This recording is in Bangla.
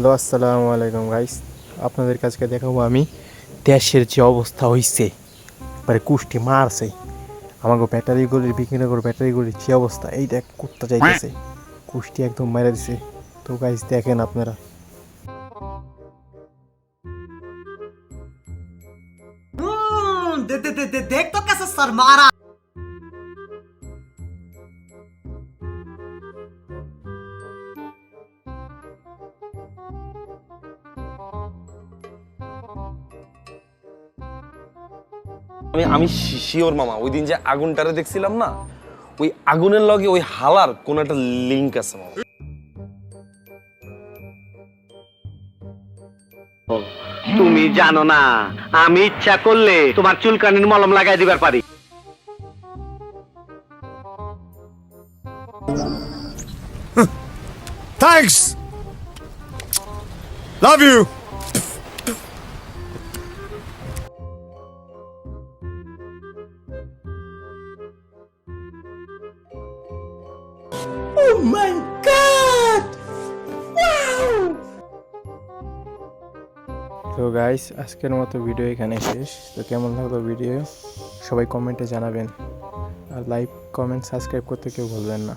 হ্যালো আসসালামু আলাইকুম গাইস, আপনাদের কাছে দেখাবো আমি দেশের যে অবস্থা হয়েছে, মানে কুষ্টি মারছে আমাকে ব্যাটারিগুলির বিক্রিনগর ব্যাটারিগুলির যে অবস্থা, এই দেখ কুত্তা যাইতেছে, কুষ্টি একদম মেরে দিছে। তো গাইস দেখেন আপনারা। देख तो कैसे सर मारा। আমি আমি শিওর মামা, ওই দিন যে আগুনটারে দেখছিলাম না, ওই আগুনের লগে ওই হালার কোন একটা লিংক আছে মামা। তুমি জানো না, আমি ইচ্ছা করলে তোমার চুলকানির মলম লাগাই দিবার পারি। Thanks. Love you. তো গাইস আজকের মতো ভিডিও এখানে শেষ। তো কেমন লাগলো ভিডিও সবাই কমেন্টে জানাবেন, আর লাইক কমেন্ট সাবস্ক্রাইব করতে কেউ ভুলবেন না।